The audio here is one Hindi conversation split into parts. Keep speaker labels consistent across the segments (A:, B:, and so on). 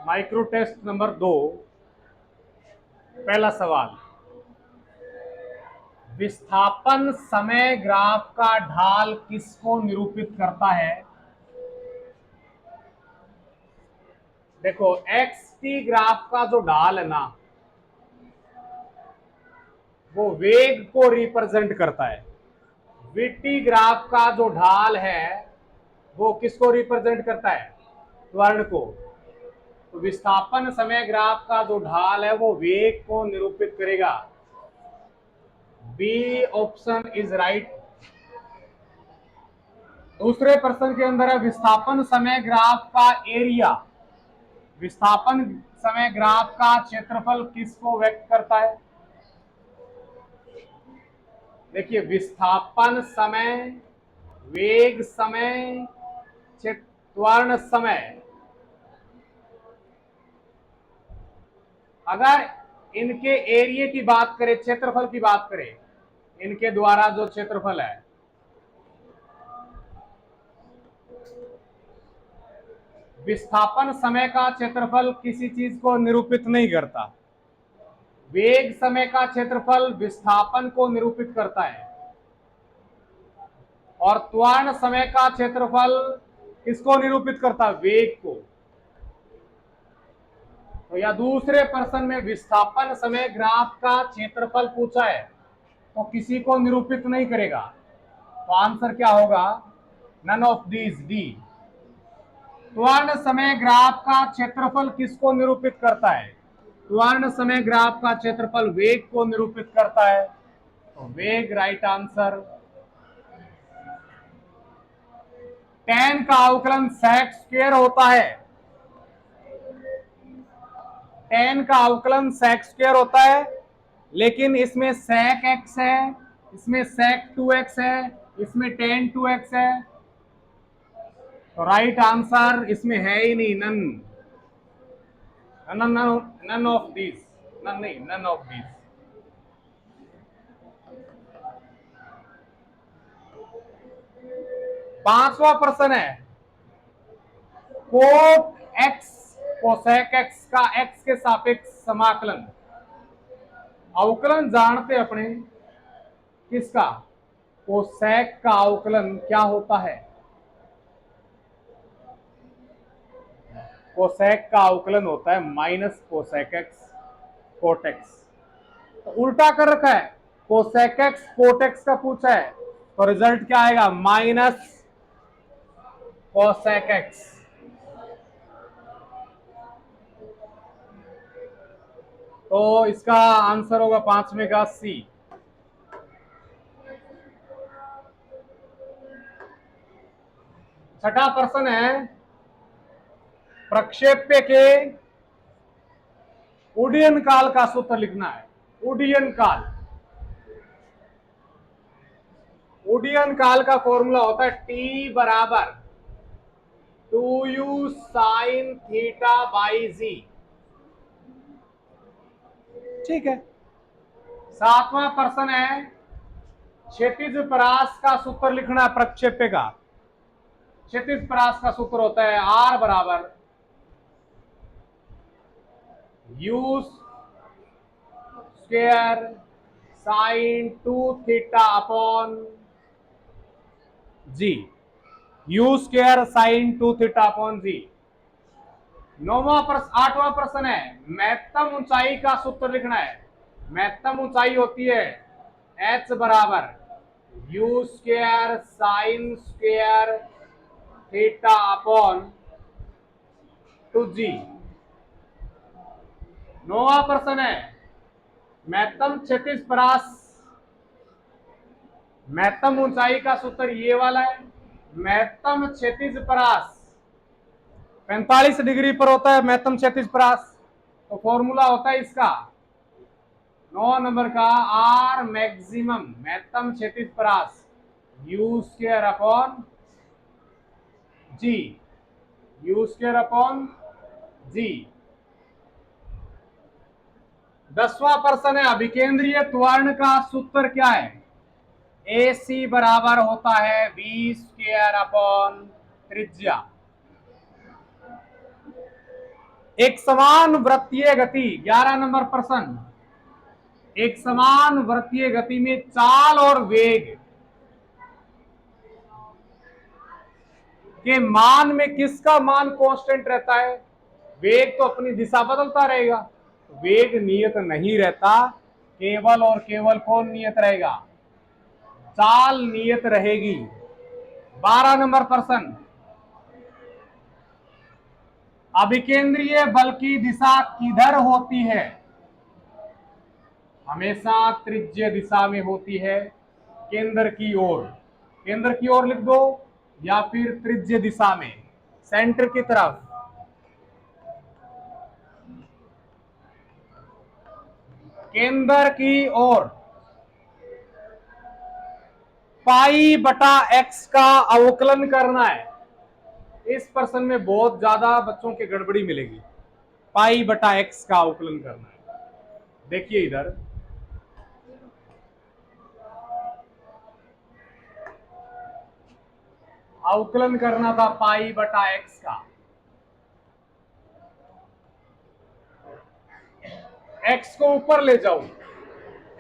A: माइक्रो टेस्ट नंबर 2, पहला सवाल। विस्थापन समय ग्राफ का ढाल किसको निरूपित करता है? देखो, एक्स टी ग्राफ का जो ढाल है ना, वो वेग को रिप्रेजेंट करता है। वीटी ग्राफ का जो ढाल है वो किसको रिप्रेजेंट करता है? त्वरण को। तो विस्थापन समय ग्राफ का जो ढाल है वो वेग को निरूपित करेगा। B option is right. दूसरे प्रश्न के अंदर है विस्थापन समय ग्राफ का एरिया। विस्थापन समय ग्राफ का क्षेत्रफल किसको व्यक्त करता है? देखिए, विस्थापन समय, वेग समय, त्वरण समय, अगर इनके एरिया की बात करें, क्षेत्रफल की बात करें, इनके द्वारा जो क्षेत्रफल है, विस्थापन समय का क्षेत्रफल किसी चीज को निरूपित नहीं करता। वेग समय का क्षेत्रफल विस्थापन को निरूपित करता है और त्वरण समय का क्षेत्रफल किसको निरूपित करता है? वेग को। तो या दूसरे प्रश्न में विस्थापन समय ग्राफ का क्षेत्रफल पूछा है तो किसी को निरूपित नहीं करेगा। तो आंसर क्या होगा? None of these, D. त्वरण समय ग्राफ का क्षेत्रफल किसको निरूपित करता है? त्वरण समय ग्राफ का क्षेत्रफल वेग को निरूपित करता है, तो वेग राइट आंसर। tan का अवकलन sec स्क्वायर होता है। tan का अवकलन sec स्क्वायर होता है, लेकिन इसमें sec x है, इसमें sec 2x है, इसमें tan 2x है। तो राइट आंसर इसमें है ही नहीं, none. None of this, none नहीं, नन ऑफ दिस। पांचवा प्रश्न है कोट एक्स कोसेक एक्स का एक्स के सापेक्ष समाकलन। अवकलन जानते अपने किसका? कोसेक का अवकलन क्या होता है? कोसेक का अवकलन होता है minus cosec X cot X. तो उल्टा कर रखा है, कोसेक एक्स कोट एक्स का पूछा है, तो रिजल्ट क्या आएगा? Minus cosec x. तो इसका आंसर होगा पांचवें का सी। छठा प्रश्न है प्रक्षेप्य के उड्डयन काल का सूत्र लिखना है। उड्डयन काल, उड्डयन काल का फॉर्मूला होता है टी बराबर 2u साइन थीटा बाई जी। ठीक है। सातवां प्रश्न है क्षैतिज परास का सूत्र लिखना है प्रक्षेप्य का। क्षैतिज परास का सूत्र होता है आर बराबर u square sine 2 theta upon g. U square sine 2 theta upon g. आठवां प्रश्न है महत्तम ऊंचाई का सूत्र लिखना है। महत्तम ऊंचाई होती है एच बराबर u square sine square theta upon 2g। नौवां प्रश्न है महत्तम क्षैतिज परास। महत्तम ऊंचाई का सूत्र ये वाला है। महत्तम क्षैतिज परास 45 डिग्री पर होता है महत्तम क्षैतिज परास। तो फॉर्मूला होता है इसका 9 नंबर का आर मैक्सिमम महत्तम क्षैतिज परास u square upon g. U square upon g. 10वां प्रश्न है अभिकेंद्रीय त्वरण का सूत्र क्या है? ए सी बराबर होता है बी स्क्वायर अपॉन त्रिज्या। एक समान वृत्तीय गति, 11 नंबर प्रश्न, एक समान वृत्तीय गति में चाल और वेग के मान में किसका मान कांस्टेंट रहता है? वेग तो अपनी दिशा बदलता रहेगा, वेग नियत नहीं रहता, केवल और केवल कौन नियत रहेगा? चाल नियत रहेगी। 12 नंबर प्रश्न, अभिकेंद्रीय बल की दिशा किधर होती है? हमेशा त्रिज्य दिशा में होती है, केंद्र की ओर, केंद्र की ओर लिख दो, या फिर त्रिज्य दिशा में, सेंटर की तरफ। केंद्र की ओर। पाई बटा एक्स का अवकलन करना है। इस प्रश्न में बहुत ज्यादा बच्चों की गड़बड़ी मिलेगी। पाई बटा एक्स का अवकलन करना है। देखिए इधर, अवकलन करना था पाई बटा एक्स का। एक्स को ऊपर ले जाओ,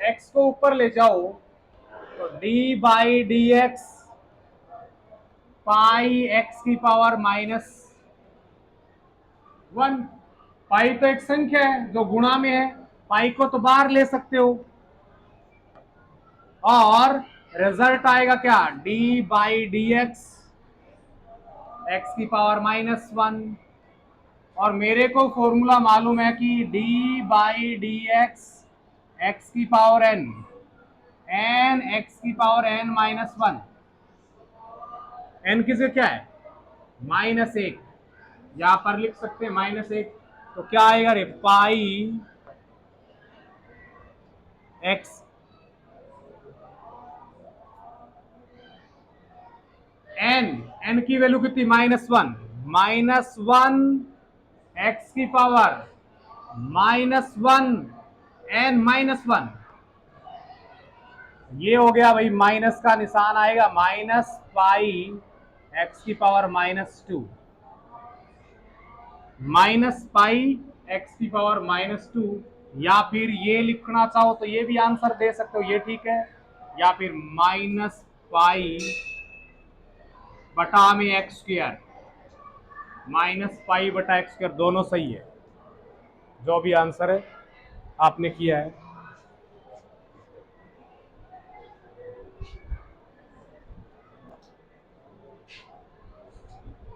A: एक्स को ऊपर ले जाओ तो D by D x pi x की पावर -1। पाई तो एक संख्या है जो गुणा में है, पाई को तो बाहर ले सकते हो, और रिजल्ट आएगा क्या? D by D x x की पावर -1। और मेरे को फॉर्मूला मालूम है कि D by D x x की पावर एन, एन एक्स की पावर n -1। एन किसे क्या है? -1, यहां पर लिख सकते हैं -1। तो क्या आएगा रे? पाई एक्स एन, एन की वैल्यू कितनी? -1, -1 एक्स की पावर -1 एन -1। ये हो गया भाई, माइनस का निशान आएगा, माइनस पाई एक्स की पावर -2, माइनस पाई एक्स की पावर -2। या फिर ये लिखना चाहो तो ये भी आंसर दे सकते हो, ये ठीक है। या फिर माइनस पाई बटा में एक्स स्क्वायर, माइनस पाई बटा एक्स स्क्वायर, दोनों सही है। जो भी आंसर है आपने किया है।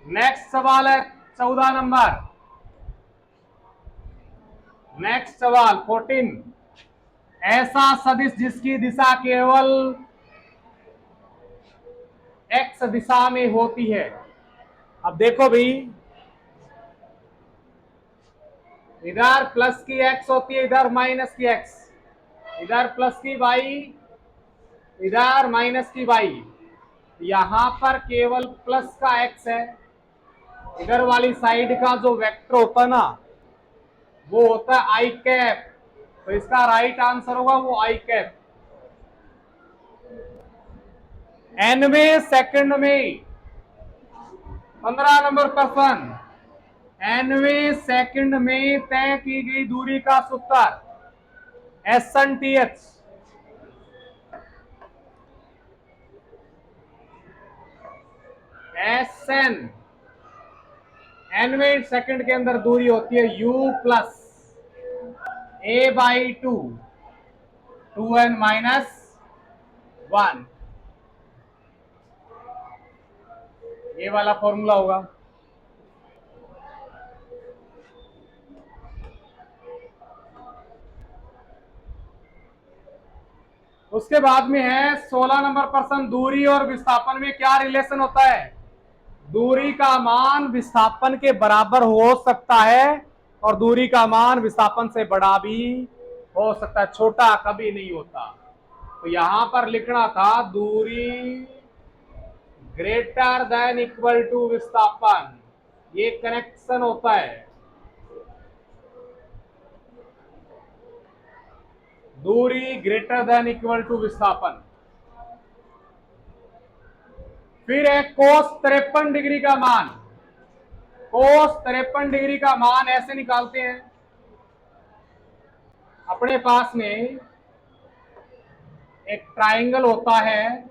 A: नेक्स्ट सवाल है 14 नंबर। नेक्स्ट सवाल 14, ऐसा सदिश जिसकी दिशा केवल एक्स दिशा में होती है। अब देखो भाई, इधर प्लस की एक्स होती है, इधर माइनस की एक्स, इधर प्लस की वाई, इधर माइनस की वाई। यहां पर केवल प्लस का एक्स है। इधर वाली साइड का जो वेक्टर होता है ना, वो होता है आई कैप। तो इसका राइट आंसर होगा वो आई कैप। nवें सेकंड में 15 नंबर प्रश्न, nवें सेकंड में तय की गई दूरी का सूत्र SNTH। SN, nवें सेकंड के अंदर दूरी होती है u प्लस a/2 2n -1। ये वाला फॉर्मूला होगा। उसके बाद में है 16 नंबर प्रश्न, दूरी और विस्थापन में क्या रिलेशन होता है? दूरी का मान विस्थापन के बराबर हो सकता है और दूरी का मान विस्थापन से बड़ा भी हो सकता है, छोटा कभी नहीं होता। तो यहां पर लिखना था दूरी ग्रेटर देन इक्वल टू विस्थापन, ये कनेक्शन होता है। दूरी ग्रेटर देन इक्वल टू विस्थापन। फिर है कोस 53 डिग्री का मान, कोस 53 डिग्री का मान ऐसे निकालते हैं। अपने पास में एक ट्राइंगल होता है,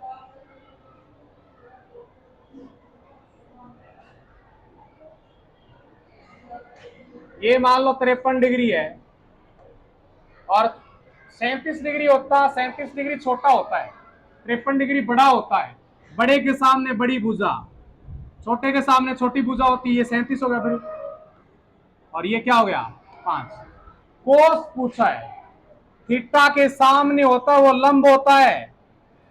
A: ये मान लो 53 डिग्री है और 37 डिग्री होता है। 37 डिग्री छोटा होता है, 53 डिग्री बड़ा होता है। बड़े के सामने बड़ी भुजा, छोटे के सामने छोटी भुजा होती है। ये 37 हो गया फिर, और ये क्या हो गया 5। कोस पूछा है, थीटा के सामने होता है वो लंब होता है,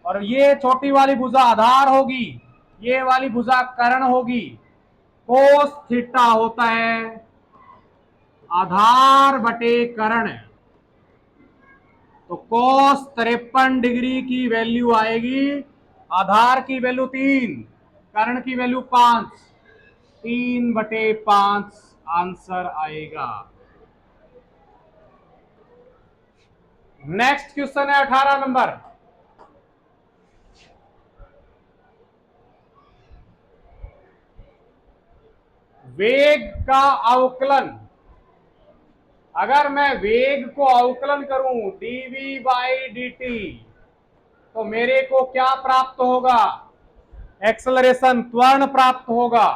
A: और ये छोटी वाली भुजा आधार होगी, ये वाली भुजा कर्ण होगी। कोस थीटा होता है आधार बटे कर्ण। तो कोस 53 डिग्री की वैल्यू आएगी, आधार की वैल्यू 3, कर्ण की वैल्यू 5, 3/5 आंसर आएगा। नेक्स्ट क्वेश्चन है 18 नंबर। वेग का अवकलन, अगर मैं वेग को अवकलन करूं dv बाई dt, तो मेरे को क्या प्राप्त होगा, एक्सेलरेशन, त्वरण प्राप्त होगा।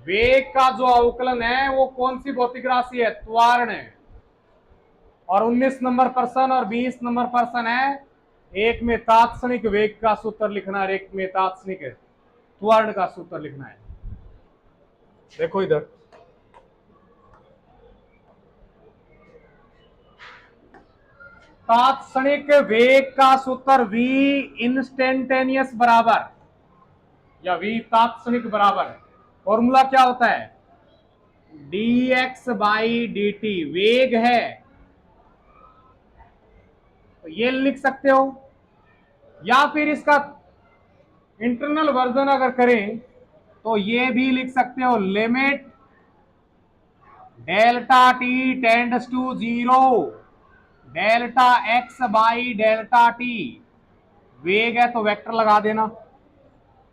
A: वेग का जो अवकलन है वो कौन सी भौतिक राशि है, त्वरण है। और 19 नंबर प्रश्न और 20 नंबर प्रश्न है, एक में तात्क्षणिक वेग का सूत्र लिखना है, एक में तात्क्षणिक त्वरण का सूत्र लिखना है। देखो इधर, तात्क्षणिक वेग का सूत्र v इंस्टेंटेनियस बराबर, या v तात्क्षणिक बराबर, फॉर्मूला क्या होता है, dx बाई dt। वेग है तो ये लिख सकते हो, या फिर इसका इंटरनल वर्जन अगर करें तो ये भी लिख सकते हो, limit delta T tends to 0 delta x by delta T. वेग है तो वेक्टर लगा देना,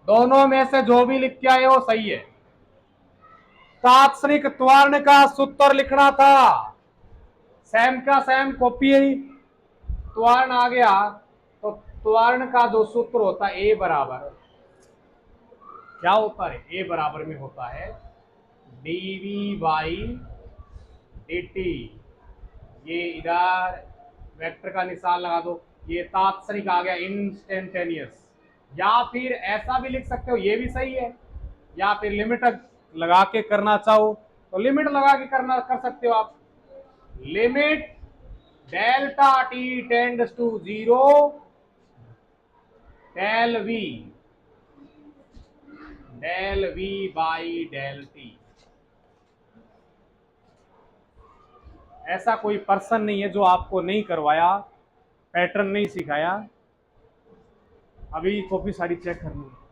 A: दोनों में से जो भी लिख के आए वो सही है। तात्क्षणिक त्वरण का सूत्र लिखना था, सेम का सेम कॉपी है, त्वरण आ गया तो त्वरण का जो सूत्र होता है ए बराबर, क्या होता है, ए बराबर में होता है dv बाई dt। ये इधर वेक्टर का निशान लगा दो, ये तात्क्षणिक आ गया इंस्टेंटेनियस। या फिर ऐसा भी लिख सकते हो, ये भी सही है, या फिर लिमिट लगा के करना चाहो तो लिमिट लगा के करना कर सकते हो आप। Limit delta T tends to 0 del v by del T. ऐसा कोई पर्सन नहीं है जो आपको नहीं करवाया, पैटर्न नहीं सिखाया। अभी कॉपी सारी चेक करनी है।